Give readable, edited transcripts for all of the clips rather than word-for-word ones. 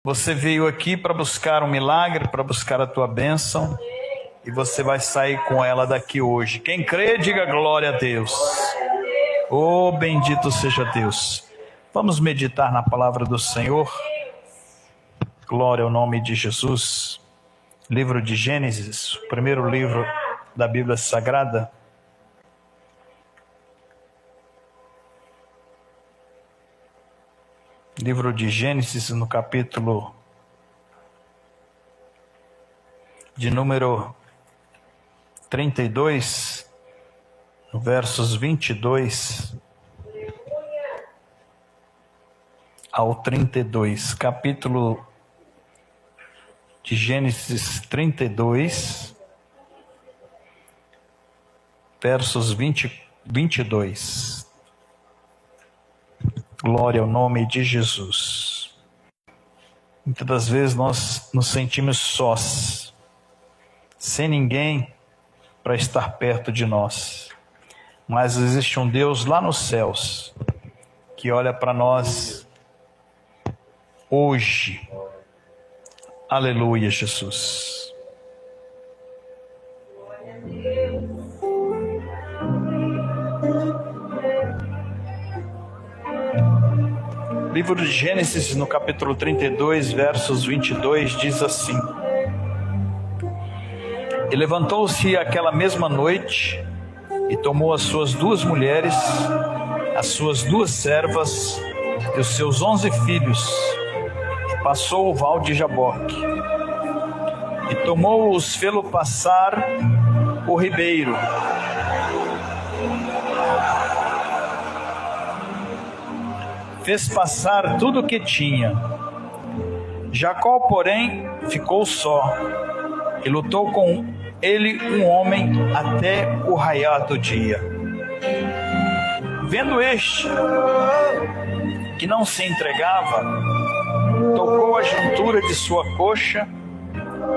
Você veio aqui para buscar um milagre, para buscar a tua bênção, e você vai sair com ela daqui hoje. Quem crê, diga glória a Deus. Oh, bendito seja Deus. Vamos meditar na palavra do Senhor. Glória ao nome de Jesus. Livro de Gênesis, o primeiro livro da Bíblia Sagrada. Livro de Gênesis, no capítulo de número 32, no versos 22 ao 32. Capítulo de Gênesis 32, versos 22. Glória ao nome de Jesus. Muitas das vezes nós nos sentimos sós, sem ninguém para estar perto de nós. Mas existe um Deus lá nos céus que olha para nós hoje. Aleluia, Jesus. Livro de Gênesis, no capítulo 32, versos 22, diz assim: E levantou-se aquela mesma noite, e tomou as suas 2 mulheres, as suas 2 servas, e os seus 11 filhos, e passou o val de Jaboque, e tomou-os fê-lo passar o ribeiro, fez passar tudo o que tinha. Jacó, porém, ficou só, e lutou com ele um homem até o raiar do dia. Vendo este que não se entregava, tocou a juntura de sua coxa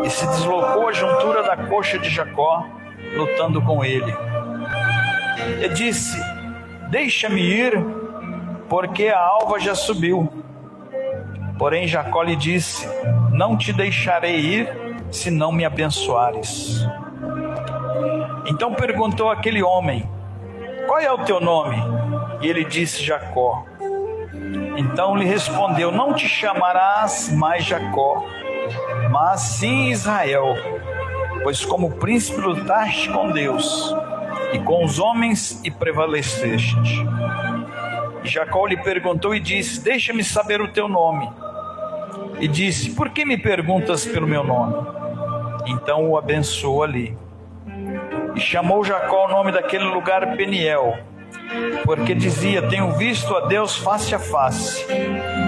e se deslocou a juntura da coxa de Jacó, lutando com ele. E disse: Deixa-me ir, porque a alva já subiu. Porém Jacó lhe disse: Não te deixarei ir, se não me abençoares. Então perguntou aquele homem: Qual é o teu nome? E ele disse: Jacó. Então lhe respondeu: Não te chamarás mais Jacó, mas sim Israel, pois como príncipe lutaste com Deus e com os homens e prevaleceste. E Jacó lhe perguntou e disse: Deixa-me saber o teu nome. E disse: Por que me perguntas pelo meu nome? Então o abençoou ali. E chamou Jacó o nome daquele lugar Peniel, porque dizia: Tenho visto a Deus face a face,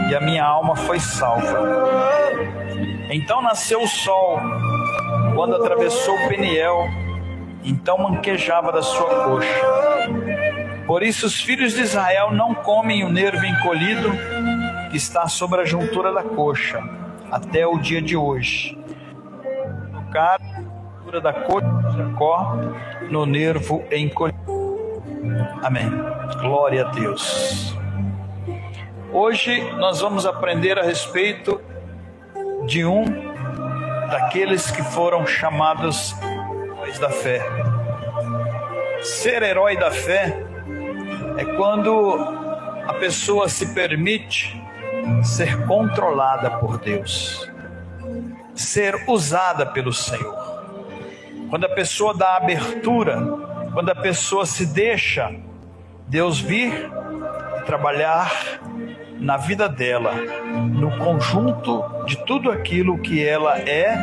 e a minha alma foi salva. Então nasceu o sol, quando atravessou Peniel, então manquejava da sua coxa. Por isso os filhos de Israel não comem o nervo encolhido que está sobre a juntura da coxa, até o dia de hoje. Tocar a juntura da coxa de Jacó no nervo encolhido. Amém. Glória a Deus. Hoje nós vamos aprender a respeito de um daqueles que foram chamados heróis da fé. Ser herói da fé é quando a pessoa se permite ser controlada por Deus, ser usada pelo Senhor. Quando a pessoa dá abertura, quando a pessoa se deixa Deus vir e trabalhar na vida dela, no conjunto de tudo aquilo que ela é,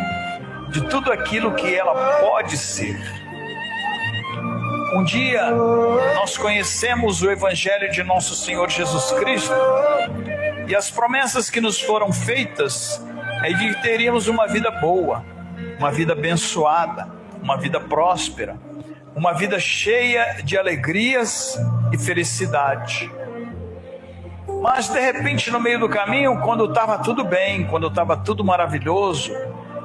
de tudo aquilo que ela pode ser. Um dia nós conhecemos o Evangelho de nosso Senhor Jesus Cristo e as promessas que nos foram feitas é de que teríamos uma vida boa, uma vida abençoada, uma vida próspera, uma vida cheia de alegrias e felicidade. Mas de repente no meio do caminho, quando estava tudo bem, quando estava tudo maravilhoso,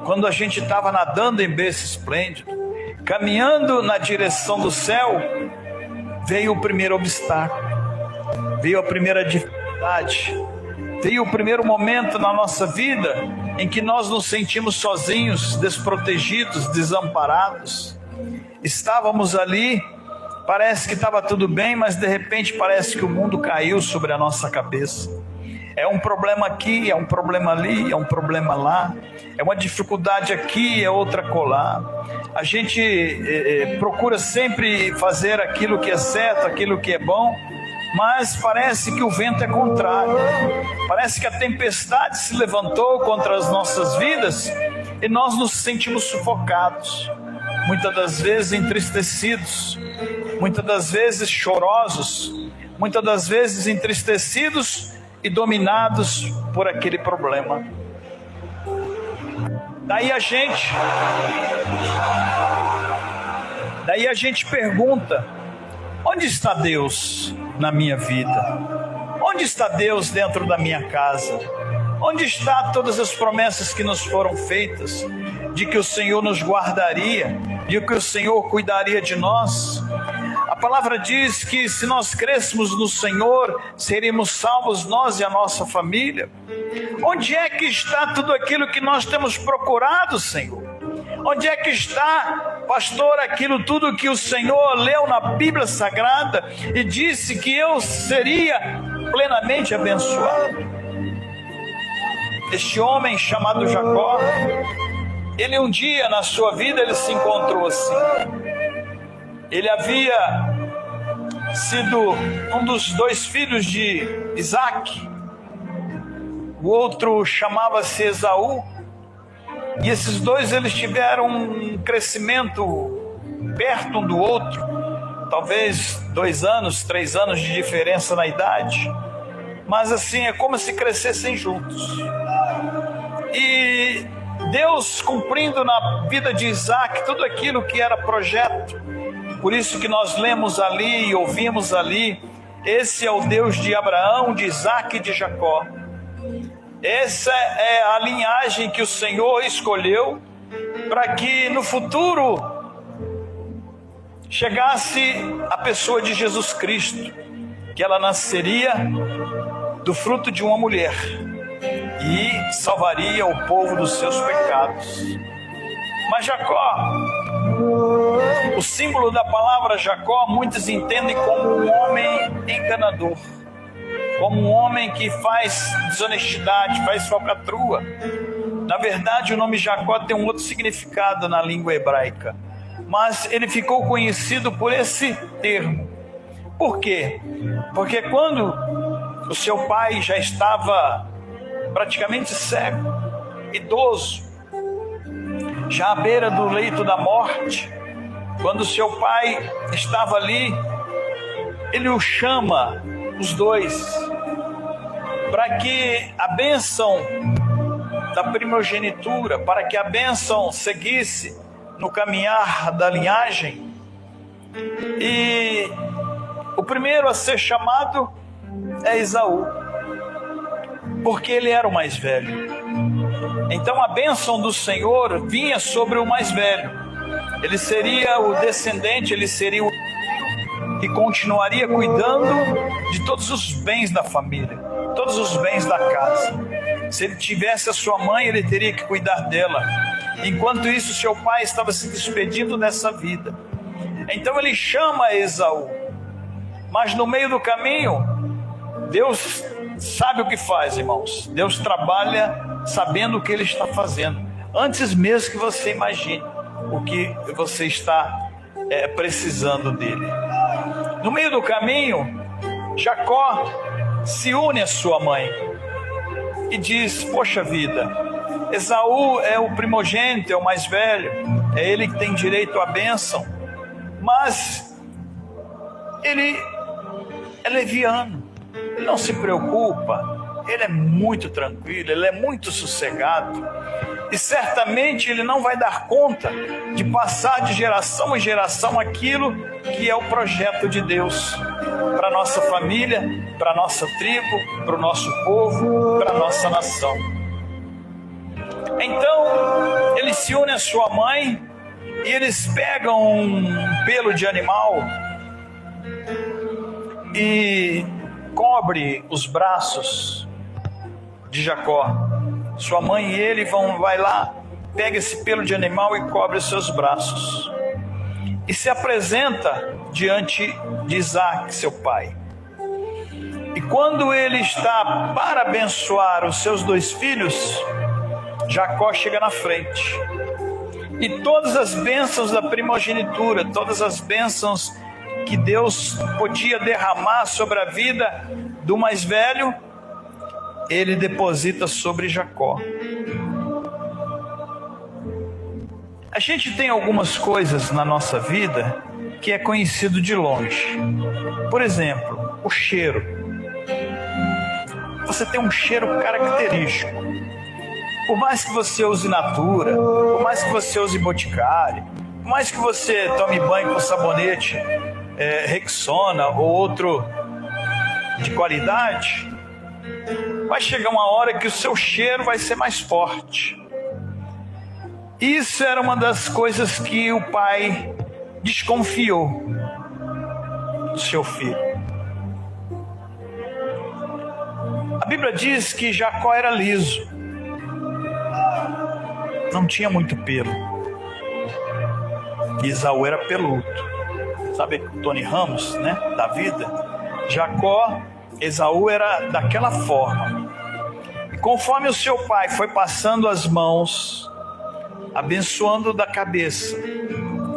quando a gente estava nadando em berço esplêndido, caminhando na direção do céu, veio o primeiro obstáculo, veio a primeira dificuldade, Veio o primeiro momento na nossa vida em que nós nos sentimos sozinhos, desprotegidos, desamparados. Estávamos ali, parece que estava tudo bem, mas de repente parece que o mundo caiu sobre a nossa cabeça. É um problema aqui, é um problema ali, é um problema lá, é uma dificuldade aqui, é outra colar. A gente procura sempre fazer aquilo que é certo, aquilo que é bom, mas parece que o vento é contrário. Parece que a tempestade se levantou contra as nossas vidas e nós nos sentimos sufocados, muitas das vezes entristecidos, muitas das vezes chorosos, muitas das vezes entristecidos e dominados por aquele problema. Daí a gente pergunta: onde está Deus na minha vida? Onde está Deus dentro da minha casa? Onde estão todas as promessas que nos foram feitas, de que o Senhor nos guardaria, de que o Senhor cuidaria de nós? A palavra diz que se nós crêssemos no Senhor, seríamos salvos nós e a nossa família. Onde é que está tudo aquilo que nós temos procurado, Senhor? Onde é que está, pastor, aquilo tudo que o Senhor leu na Bíblia Sagrada e disse que eu seria plenamente abençoado? Este homem chamado Jacó, ele um dia na sua vida ele se encontrou assim. Ele havia sido um dos dois filhos de Isaac. O outro chamava-se Esaú. E esses dois eles tiveram um crescimento perto um do outro. Talvez 2 anos, 3 anos de diferença na idade. Mas assim, é como se crescessem juntos. E Deus cumprindo na vida de Isaac tudo aquilo que era projeto. Por isso que nós lemos ali e ouvimos ali: esse é o Deus de Abraão, de Isaac e de Jacó. Essa é a linhagem que o Senhor escolheu para que no futuro chegasse a pessoa de Jesus Cristo, que ela nasceria do fruto de uma mulher e salvaria o povo dos seus pecados. Mas Jacó, o símbolo da palavra Jacó, muitos entendem como um homem enganador, como um homem que faz desonestidade, faz falcatrua. Na verdade, o nome Jacó tem um outro significado na língua hebraica, mas ele ficou conhecido por esse termo. Por quê? Porque quando o seu pai já estava praticamente cego, idoso, já à beira do leito da morte, quando seu pai estava ali, ele o chama, os dois, para que a bênção da primogenitura, para que a bênção seguisse no caminhar da linhagem. E o primeiro a ser chamado é Esaú, porque ele era o mais velho. Então a bênção do Senhor vinha sobre o mais velho. Ele seria o descendente, ele seria o que continuaria cuidando de todos os bens da família, todos os bens da casa. Se ele tivesse a sua mãe, ele teria que cuidar dela. Enquanto isso, seu pai estava se despedindo dessa vida. Então ele chama Esaú. Mas no meio do caminho, Deus sabe o que faz, irmãos. Deus trabalha sabendo o que ele está fazendo, antes mesmo que você imagine o que você está precisando dele. No meio do caminho, Jacó se une à sua mãe e diz: poxa vida, Esaú é o primogênito, é o mais velho, é ele que tem direito à bênção, mas ele é leviano, ele não se preocupa, ele é muito tranquilo, ele é muito sossegado, e certamente ele não vai dar conta de passar de geração em geração aquilo que é o projeto de Deus para a nossa família, para a nossa tribo, para o nosso povo, para a nossa nação. Então ele se une à sua mãe e eles pegam um pelo de animal e cobre os braços de Jacó. Sua mãe e ele vai lá, pega esse pelo de animal e cobre os seus braços. E se apresenta diante de Isaac, seu pai. E quando ele está para abençoar os seus 2 filhos, Jacó chega na frente. E todas as bênçãos da primogenitura, todas as bênçãos que Deus podia derramar sobre a vida do mais velho, ele deposita sobre Jacó. A gente tem algumas coisas na nossa vida que é conhecido de longe. Por exemplo, o cheiro. Você tem um cheiro característico. Por mais que você use Natura, por mais que você use Boticário, por mais que você tome banho com sabonete Rexona ou outro de qualidade, vai chegar uma hora que o seu cheiro vai ser mais forte. Isso era uma das coisas que o pai desconfiou do seu filho. A Bíblia diz que Jacó era liso, não tinha muito pelo. Esaú era peludo. Sabe Tony Ramos, né, da vida? Esaú era daquela forma. E conforme o seu pai foi passando as mãos, abençoando da cabeça,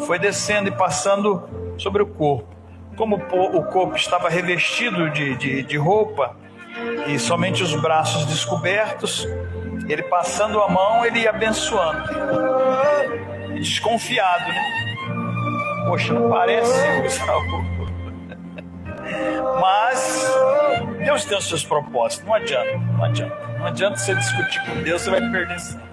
foi descendo e passando sobre o corpo. Como o corpo estava revestido de roupa e somente os braços descobertos, ele passando a mão, ele ia abençoando. E desconfiado, né? Poxa, não parece o Saul. Mas Deus tem os seus propósitos, não adianta você discutir com Deus, você vai perder sempre.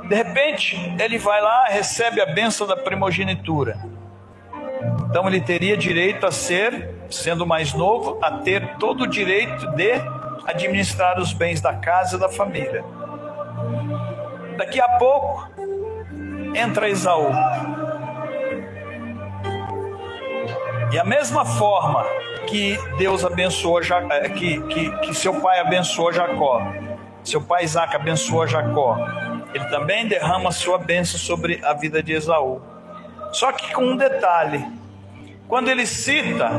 De repente, ele vai lá, recebe a bênção da primogenitura. Então ele teria direito a ser, sendo mais novo, a ter todo o direito de administrar os bens da casa e da família. Daqui a pouco, entra Esaú. E a mesma forma que Deus abençoou, que seu pai abençoou Jacó, seu pai Isaac abençoou Jacó, ele também derrama a sua bênção sobre a vida de Esaú. Só que com um detalhe: quando ele cita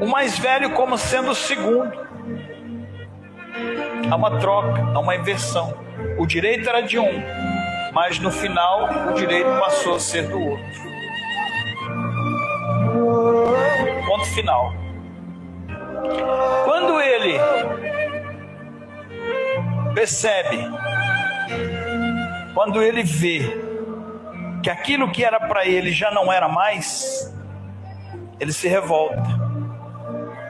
o mais velho como sendo o segundo. Há uma troca, há uma inversão. O direito era de um, mas no final o direito passou a ser do outro. Ponto final. Quando ele percebe, quando ele vê que aquilo que era para ele já não era mais, ele se revolta,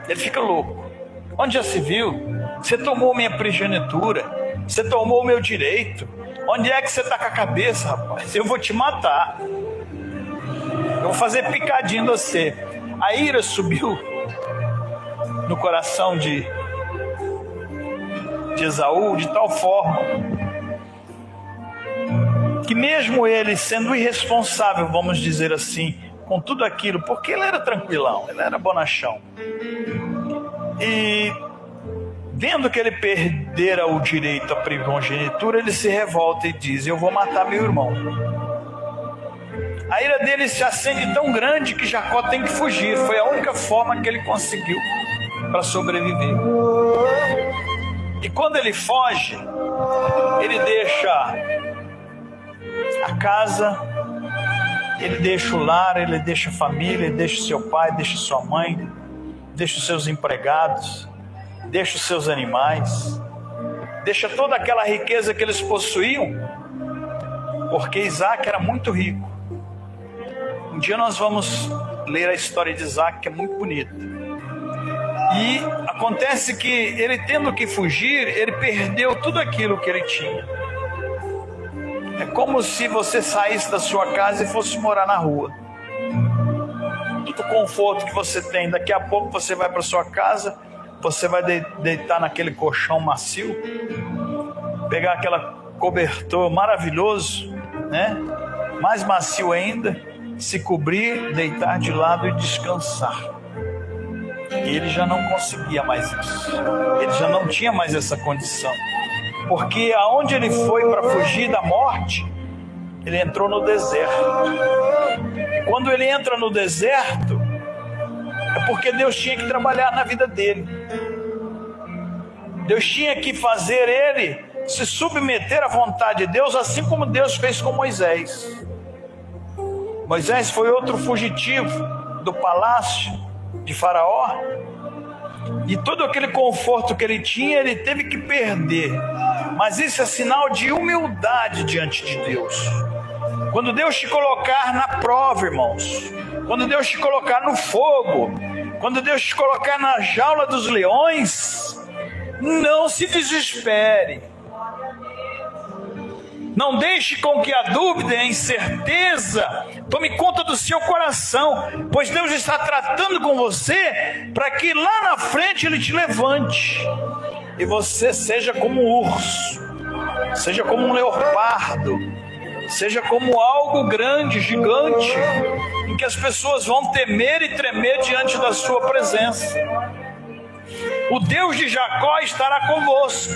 ele fica louco. Onde já se viu? Você tomou minha primogenitura, você tomou o meu direito. Onde é que você está com a cabeça, rapaz? Eu vou te matar, eu vou fazer picadinho em você. A ira subiu no coração de Esaú de tal forma que mesmo ele sendo irresponsável, vamos dizer assim, com tudo aquilo, porque ele era tranquilão, ele era bonachão, e vendo que ele perdera o direito à primogenitura, ele se revolta e diz: eu vou matar meu irmão. A ira dele se acende tão grande que Jacó tem que fugir. Foi a única forma que ele conseguiu para sobreviver. E quando ele foge, ele deixa a casa, ele deixa o lar, ele deixa a família, ele deixa o seu pai, deixa sua mãe, deixa os seus empregados, deixa os seus animais, deixa toda aquela riqueza que eles possuíam, porque Isaac era muito rico. Um dia nós vamos ler a história de Isaac, que é muito bonita. E acontece que ele, tendo que fugir, ele perdeu tudo aquilo que ele tinha. É como se você saísse da sua casa e fosse morar na rua. Todo o conforto que você tem, daqui a pouco você vai para sua casa, você vai deitar naquele colchão macio, pegar aquele cobertor maravilhoso, né? Mais macio ainda, se cobrir, deitar de lado e descansar. E ele já não conseguia mais isso. Ele já não tinha mais essa condição. Porque aonde ele foi para fugir da morte, ele entrou no deserto. E quando ele entra no deserto, é porque Deus tinha que trabalhar na vida dele. Deus tinha que fazer ele se submeter à vontade de Deus, assim como Deus fez com Moisés. Moisés foi outro fugitivo do palácio de Faraó, e todo aquele conforto que ele tinha, ele teve que perder. Mas isso é sinal de humildade diante de Deus. Quando Deus te colocar na prova, irmãos, quando Deus te colocar no fogo, quando Deus te colocar na jaula dos leões, não se desespere. Não deixe com que a dúvida e a incerteza tome conta do seu coração, pois Deus está tratando com você para que lá na frente Ele te levante e você seja como um urso, seja como um leopardo, seja como algo grande, gigante, em que as pessoas vão temer e tremer diante da sua presença. O Deus de Jacó estará convosco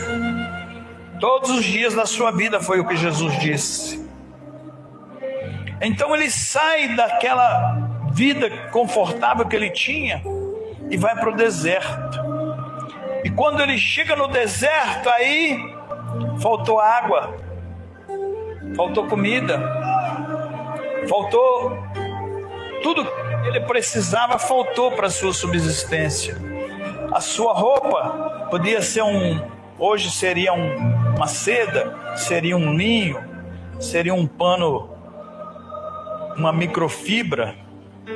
todos os dias da sua vida, foi o que Jesus disse. Então ele sai daquela vida confortável que ele tinha e vai para o deserto. E quando ele chega no deserto, aí faltou água, faltou comida, faltou tudo que ele precisava, faltou para a sua subsistência. A sua roupa podia ser hoje seria uma seda, seria um linho, seria um pano, uma microfibra,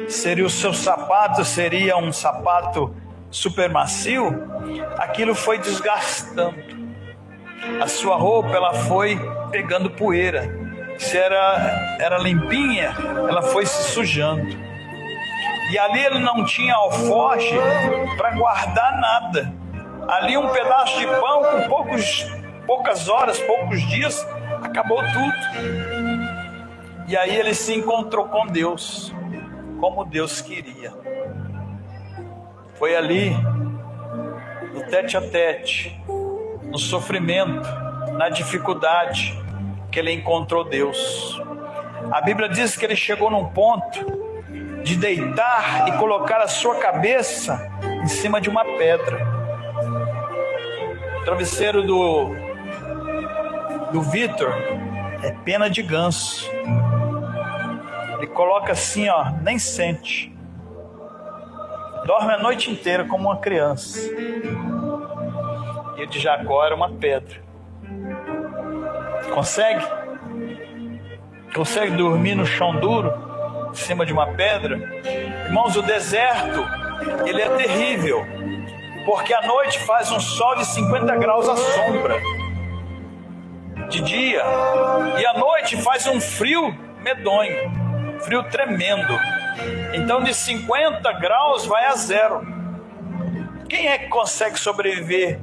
seria o seu sapato, seria um sapato super macio. Aquilo foi desgastando. A sua roupa, ela foi pegando poeira. Se era limpinha, ela foi se sujando. E ali ele não tinha alforje para guardar nada. Ali um pedaço de pão com poucas horas, poucos dias, acabou tudo. E aí ele se encontrou com Deus, como Deus queria. Foi ali, no tete a tete, no sofrimento, na dificuldade, que ele encontrou Deus. A Bíblia diz que ele chegou num ponto de deitar e colocar a sua cabeça em cima de uma pedra. O travesseiro do Vitor é pena de ganso. Ele coloca assim, ó, nem sente. Dorme a noite inteira como uma criança. E o de Jacó era uma pedra. Consegue? Consegue dormir no chão duro, em cima de uma pedra? Irmãos, o deserto, ele é terrível, porque à noite faz um sol de 50 graus à sombra, de dia, e à noite faz um frio medonho, frio tremendo. Então de 50 graus vai a 0. Quem é que consegue sobreviver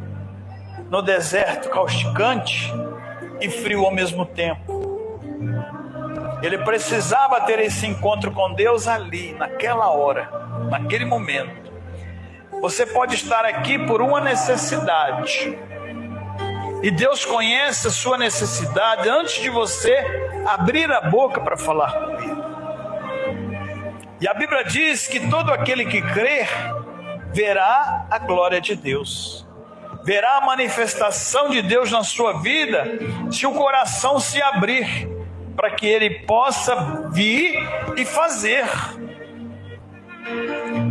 no deserto causticante e frio ao mesmo tempo? Ele precisava ter esse encontro com Deus ali, naquela hora, naquele momento. Você pode estar aqui por uma necessidade, e Deus conhece a sua necessidade antes de você abrir a boca para falar com Ele. E a Bíblia diz que todo aquele que crer verá a glória de Deus, verá a manifestação de Deus na sua vida, se o coração se abrir, para que Ele possa vir e fazer.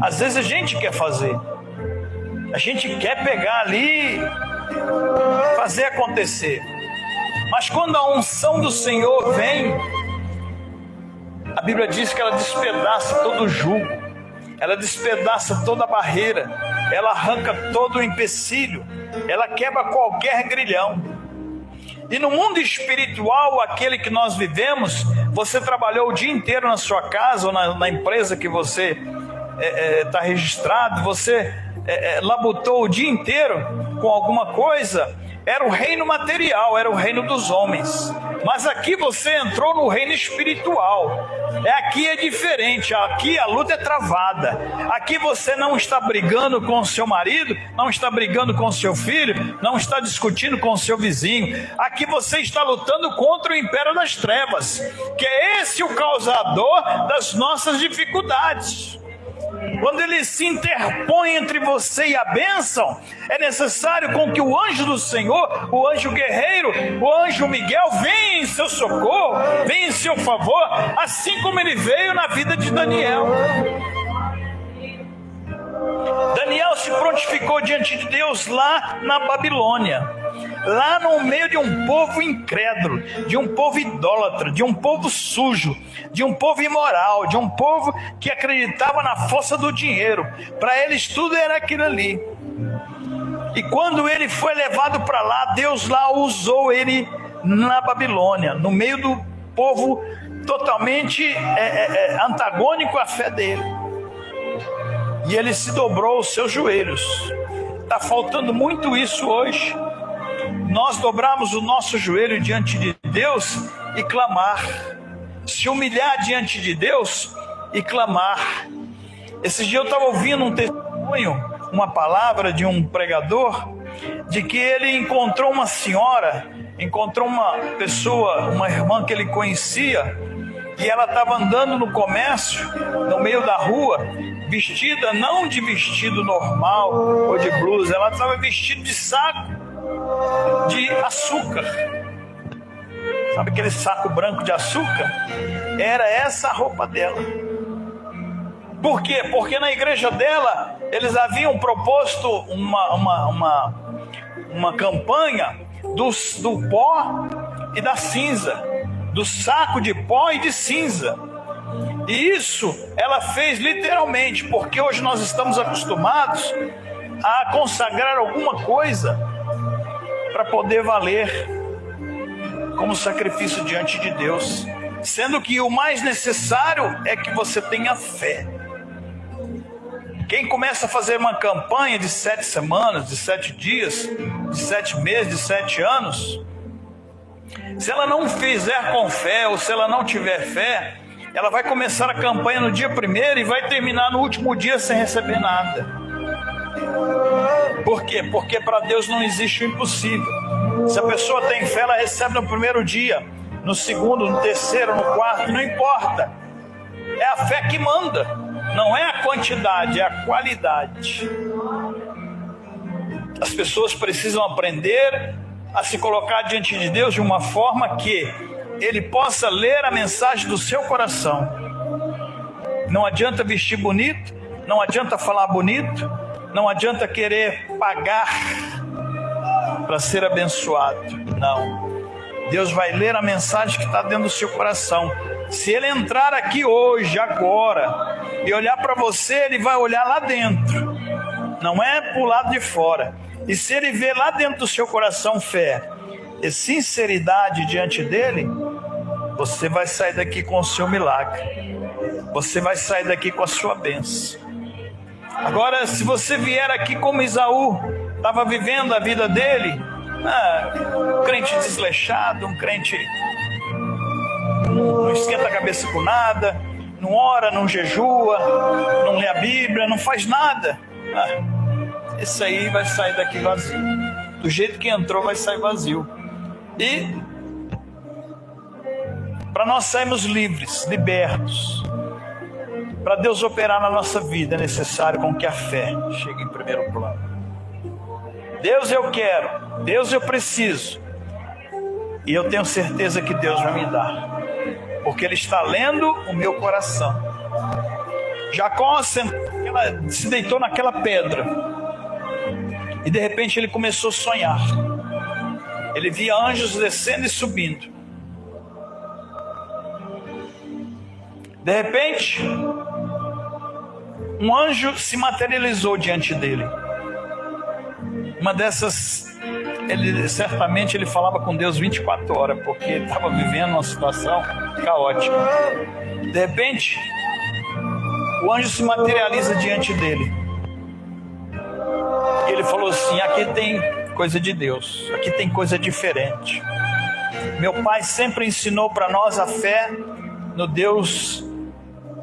Às vezes a gente quer fazer, a gente quer pegar ali, fazer acontecer, mas quando a unção do Senhor vem, a Bíblia diz que ela despedaça todo o jugo, ela despedaça toda a barreira, ela arranca todo o empecilho, ela quebra qualquer grilhão. E no mundo espiritual, aquele que nós vivemos, você trabalhou o dia inteiro na sua casa ou na empresa que você está registrado, você labutou o dia inteiro com alguma coisa, era o reino material, era o reino dos homens. Mas aqui você entrou no reino espiritual. Aqui é diferente, aqui a luta é travada. Aqui você não está brigando com o seu marido, não está brigando com o seu filho, não está discutindo com o seu vizinho. Aqui você está lutando contra o império das trevas, que é esse o causador das nossas dificuldades. Quando ele se interpõe entre você e a bênção, é necessário com que o anjo do Senhor, o anjo guerreiro, o anjo Miguel, venha em seu socorro, venha em seu favor, assim como ele veio na vida de Daniel. Daniel se prontificou diante de Deus lá na Babilônia, lá no meio de um povo incrédulo, de um povo idólatra, de um povo sujo, de um povo imoral, de um povo que acreditava na força do dinheiro. Para eles tudo era aquilo ali. E quando ele foi levado para lá, Deus lá usou ele na Babilônia, no meio do povo totalmente antagônico à fé dele. E ele se dobrou os seus joelhos. Está faltando muito isso hoje. Nós dobrarmos o nosso joelho diante de Deus e clamar. Se humilhar diante de Deus e clamar. Esse dia eu estava ouvindo um testemunho, uma palavra de um pregador, de que ele encontrou uma senhora, encontrou uma pessoa, uma irmã que ele conhecia, e ela estava andando no comércio, no meio da rua, vestida não de vestido normal ou de blusa, ela estava vestida de saco de açúcar. Sabe aquele saco branco de açúcar? Era essa a roupa dela. Por quê? Porque na igreja dela eles haviam proposto uma campanha do pó e da cinza, do saco de pó e de cinza. E isso ela fez literalmente, porque hoje nós estamos acostumados a consagrar alguma coisa para poder valer como sacrifício diante de Deus, sendo que o mais necessário é que você tenha fé. Quem começa a fazer uma campanha de 7 semanas, de 7 dias, de 7 meses, de 7 anos, se ela não fizer com fé, ou se ela não tiver fé, ela vai começar a campanha no dia 1º e vai terminar no último dia sem receber nada. Por quê? Porque para Deus não existe o impossível. Se a pessoa tem fé, ela recebe no 1º dia, no 2º, no 3º, no 4º, não importa. É a fé que manda, não é a quantidade, é a qualidade. As pessoas precisam aprender a se colocar diante de Deus de uma forma que Ele possa ler a mensagem do seu coração. Não adianta vestir bonito, não adianta falar bonito, não adianta querer pagar para ser abençoado. Não. Deus vai ler a mensagem que está dentro do seu coração. Se Ele entrar aqui hoje, agora, e olhar para você, Ele vai olhar lá dentro, não é para o lado de fora. E se Ele ver lá dentro do seu coração fé e sinceridade diante dEle, você vai sair daqui com o seu milagre. Você vai sair daqui com a sua bênção. Agora, se você vier aqui como Esaú estava vivendo a vida dele, um crente desleixado, um crente não esquenta a cabeça com nada, não ora, não jejua, não lê a Bíblia, não faz nada, esse aí vai sair daqui vazio. Do jeito que entrou, vai sair vazio. E para nós sairmos livres, libertos, para Deus operar na nossa vida, é necessário com que a fé chegue em primeiro plano. Deus eu quero, Deus eu preciso, e eu tenho certeza que Deus vai me dar, porque Ele está lendo o meu coração. Jacó se deitou naquela pedra, e de repente ele começou a sonhar. Ele via anjos descendo e subindo. De repente, um anjo se materializou diante dele. Uma dessas, certamente ele falava com Deus 24 horas, porque ele estava vivendo uma situação caótica. De repente, o anjo se materializa diante dele. E ele falou assim: aqui tem coisa de Deus, aqui tem coisa diferente. Meu pai sempre ensinou para nós a fé no Deus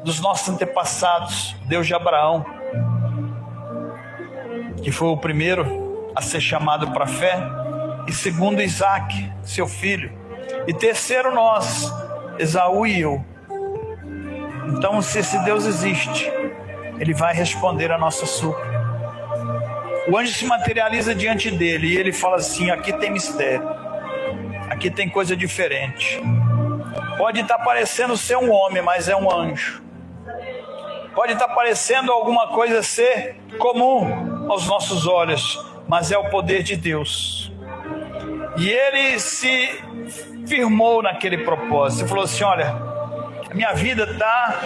dos nossos antepassados, Deus de Abraão, que foi o primeiro a ser chamado para a fé, e segundo Isaac, seu filho, e terceiro nós, Esaú e eu. Então, se esse Deus existe, Ele vai responder a nossa súplica. O anjo se materializa diante dele e ele fala assim: aqui tem mistério, aqui tem coisa diferente. Pode estar parecendo ser um homem, mas é um anjo. Pode estar parecendo alguma coisa ser comum aos nossos olhos, mas é o poder de Deus. E ele se firmou naquele propósito e falou assim: olha, a minha vida está,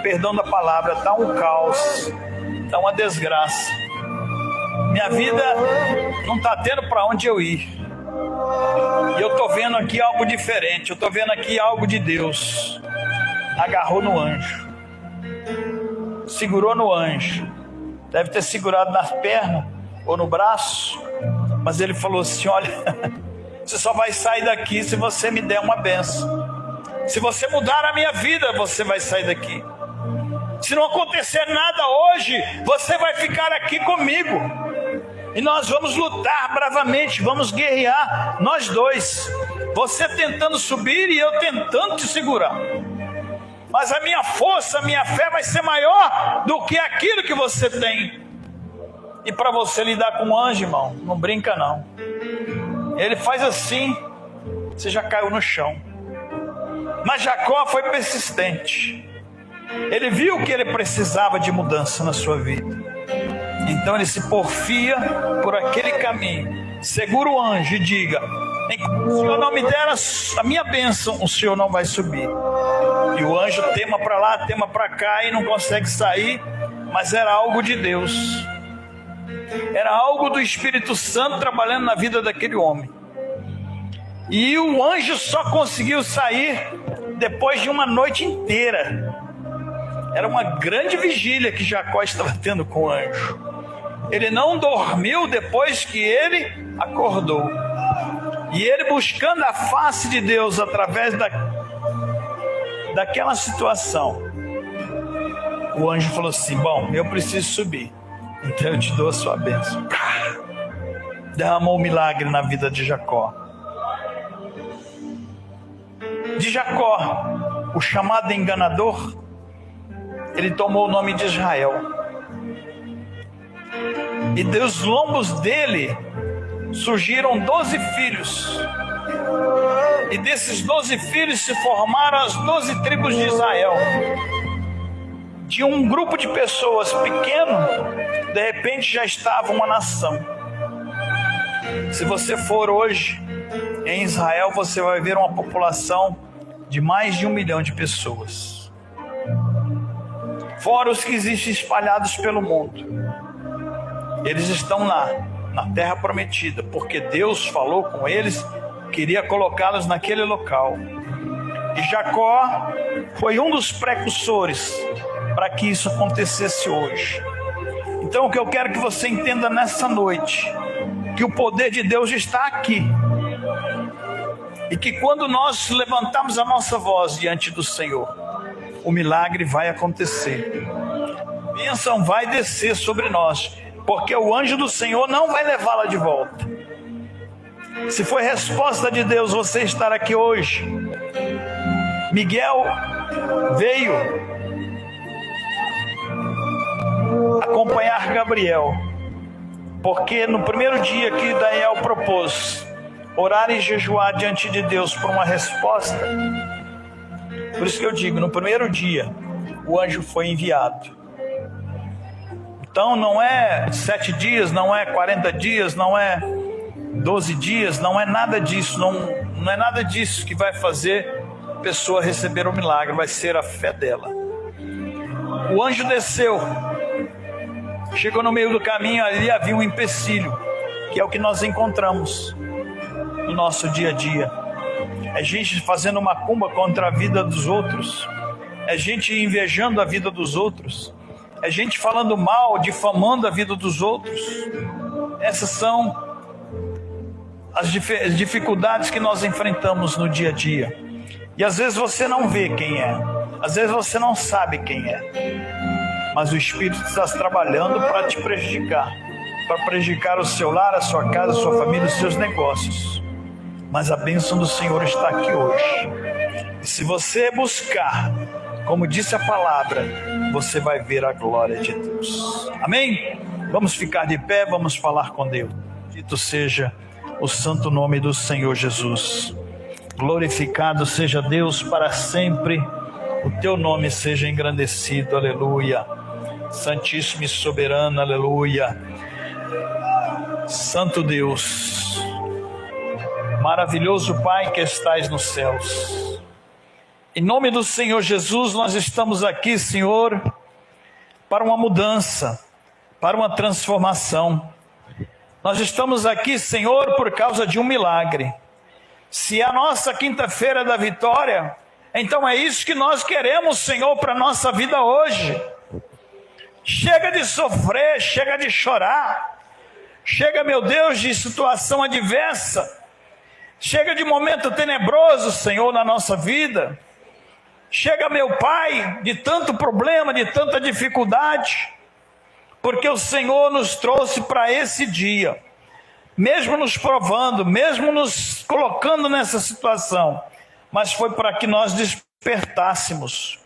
perdão da palavra, está um caos, está uma desgraça. Minha vida não está tendo para onde eu ir. E eu estou vendo aqui algo diferente, eu estou vendo aqui algo de Deus. Agarrou no anjo, segurou no anjo, deve ter segurado nas pernas ou no braço, mas ele falou assim: olha, você só vai sair daqui se você me der uma bênção. Se você mudar a minha vida, você vai sair daqui. Se não acontecer nada hoje, você vai ficar aqui comigo. E nós vamos lutar bravamente, vamos guerrear, nós dois. Você tentando subir e eu tentando te segurar. Mas a minha força, a minha fé vai ser maior do que aquilo que você tem. E para você lidar com um anjo, irmão, não brinca não. Ele faz assim, você já caiu no chão. Mas Jacó foi persistente. Ele viu que ele precisava de mudança na sua vida. Então ele se porfia por aquele caminho. Segura o anjo e diga: enquanto o Senhor não me der a minha bênção, o Senhor não vai subir. E o anjo tema para lá, tema para cá e não consegue sair. Mas era algo de Deus. Era algo do Espírito Santo trabalhando na vida daquele homem. E o anjo só conseguiu sair depois de uma noite inteira. Era uma grande vigília que Jacó estava tendo com o anjo. Ele não dormiu depois que ele acordou. E ele, buscando a face de Deus através daquela situação, o anjo falou assim: bom, eu preciso subir, então eu te dou a sua bênção. Derramou um milagre na vida de Jacó. De Jacó, o chamado enganador, ele tomou o nome de Israel. E dos lombos dele surgiram 12 filhos. E desses 12 filhos se formaram as 12 tribos de Israel. De um grupo de pessoas pequeno, de repente já estava uma nação. Se você for hoje em Israel, você vai ver uma população de mais de 1 milhão de pessoas. Fora os que existem espalhados pelo mundo. Eles estão lá, na terra prometida, porque Deus falou com eles, queria colocá-los naquele local. E Jacó foi um dos precursores para que isso acontecesse hoje. Então o que eu quero que você entenda nessa noite, que o poder de Deus está aqui. E que quando nós levantamos a nossa voz diante do Senhor, o milagre vai acontecer. A bênção vai descer sobre nós, porque o anjo do Senhor não vai levá-la de volta. Se foi resposta de Deus você estar aqui hoje, Miguel veio acompanhar Gabriel, porque no primeiro dia que Daniel propôs orar e jejuar diante de Deus por uma resposta, por isso que eu digo, no primeiro dia o anjo foi enviado. Então não é 7 dias, não é 40 dias, não é 12 dias, não é nada disso, não é nada disso que vai fazer a pessoa receber o milagre, vai ser a fé dela. O anjo desceu, chegou no meio do caminho, ali havia um empecilho, que é o que nós encontramos no nosso dia a dia. É gente fazendo macumba contra a vida dos outros, é gente invejando a vida dos outros, é gente falando mal, difamando a vida dos outros. Essas são as dificuldades que nós enfrentamos no dia a dia. E às vezes você não vê quem é, às vezes você não sabe quem é, mas o Espírito está trabalhando para te prejudicar, para prejudicar o seu lar, a sua casa, a sua família, os seus negócios. Mas a bênção do Senhor está aqui hoje. E se você buscar, como disse a palavra, você vai ver a glória de Deus. Amém? Vamos ficar de pé, vamos falar com Deus. Dito seja o santo nome do Senhor Jesus. Glorificado seja Deus para sempre. O teu nome seja engrandecido. Aleluia. Santíssimo e soberano. Aleluia. Santo Deus. Maravilhoso Pai que estais nos céus. Em nome do Senhor Jesus, nós estamos aqui, Senhor, para uma mudança, para uma transformação. Nós estamos aqui, Senhor, por causa de um milagre. Se é a nossa quinta-feira da vitória, então é isso que nós queremos, Senhor, para a nossa vida hoje. Chega de sofrer, chega de chorar, chega, meu Deus, de situação adversa, chega de momento tenebroso, Senhor, na nossa vida. Chega, meu Pai, de tanto problema, de tanta dificuldade, porque o Senhor nos trouxe para esse dia, mesmo nos provando, mesmo nos colocando nessa situação, mas foi para que nós despertássemos.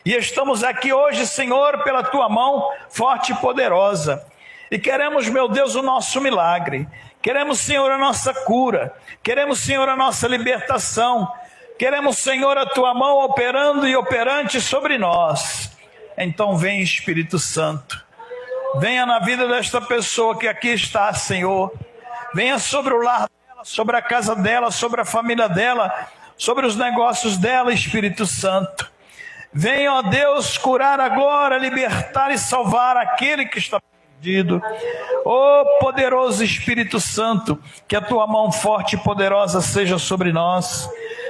E estamos aqui hoje, Senhor, pela Tua mão forte e poderosa. E queremos, meu Deus, o nosso milagre. Queremos, Senhor, a nossa cura. Queremos, Senhor, a nossa libertação. Queremos, Senhor, a Tua mão operando e operante sobre nós. Então vem, Espírito Santo. Venha na vida desta pessoa que aqui está, Senhor. Venha sobre o lar dela, sobre a casa dela, sobre a família dela, sobre os negócios dela, Espírito Santo. Venha, ó Deus, curar agora, libertar e salvar aquele que está perdido. Ó poderoso Espírito Santo, que a Tua mão forte e poderosa seja sobre nós.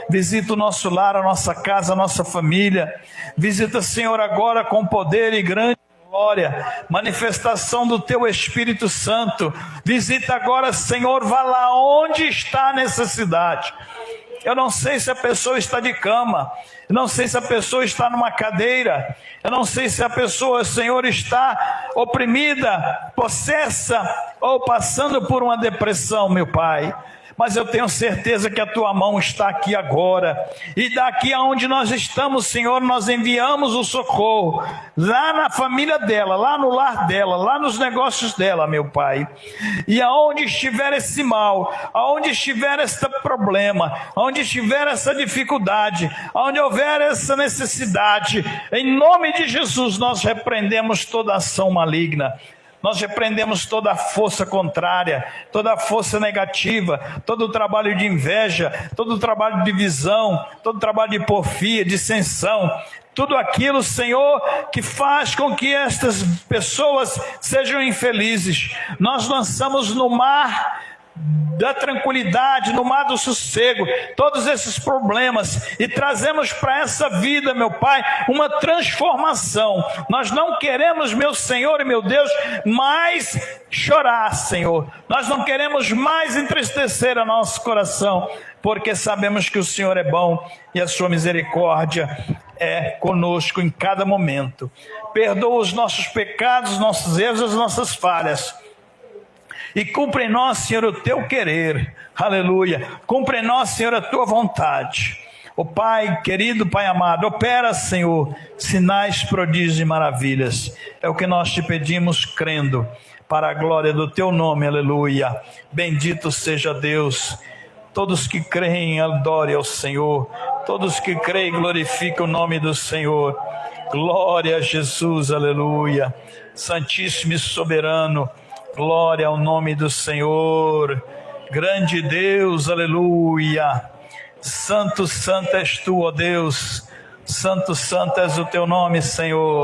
Visita o nosso lar, a nossa casa, a nossa família. Visita, Senhor, agora com poder e grande glória, manifestação do Teu Espírito Santo. Visita agora, Senhor, vá lá onde está a necessidade. Eu não sei se a pessoa está de cama, eu não sei se a pessoa está numa cadeira, eu não sei se a pessoa, Senhor, está oprimida, possessa ou passando por uma depressão, meu Pai. Mas eu tenho certeza que a Tua mão está aqui agora. E daqui aonde nós estamos, Senhor, nós enviamos o socorro. Lá na família dela, lá no lar dela, lá nos negócios dela, meu Pai. E aonde estiver esse mal, aonde estiver este problema, aonde estiver essa dificuldade, aonde houver essa necessidade, em nome de Jesus nós repreendemos toda ação maligna. Nós repreendemos toda a força contrária, toda a força negativa, todo o trabalho de inveja, todo o trabalho de divisão, todo o trabalho de porfia, dissensão, tudo aquilo, Senhor, que faz com que estas pessoas sejam infelizes. Nós lançamos no mar da tranquilidade, no mar do sossego, todos esses problemas, e trazemos para essa vida, meu Pai, uma transformação. Nós não queremos, meu Senhor e meu Deus, mais chorar, Senhor. Nós não queremos mais entristecer o nosso coração, porque sabemos que o Senhor é bom e a sua misericórdia é conosco em cada momento. Perdoa os nossos pecados, os nossos erros, as nossas falhas. E cumpre em nós, Senhor, o Teu querer. Aleluia. Cumpre em nós, Senhor, a Tua vontade. O Pai, querido Pai amado, opera, Senhor, sinais, prodígios e maravilhas. É o que nós te pedimos, crendo, para a glória do Teu nome. Aleluia. Bendito seja Deus. Todos que creem, adorem ao Senhor. Todos que creem, glorificam o nome do Senhor. Glória a Jesus. Aleluia. Santíssimo e soberano. Glória ao nome do Senhor, grande Deus, aleluia. Santo, santo és Tu, ó Deus, santo, santo és o Teu nome, Senhor.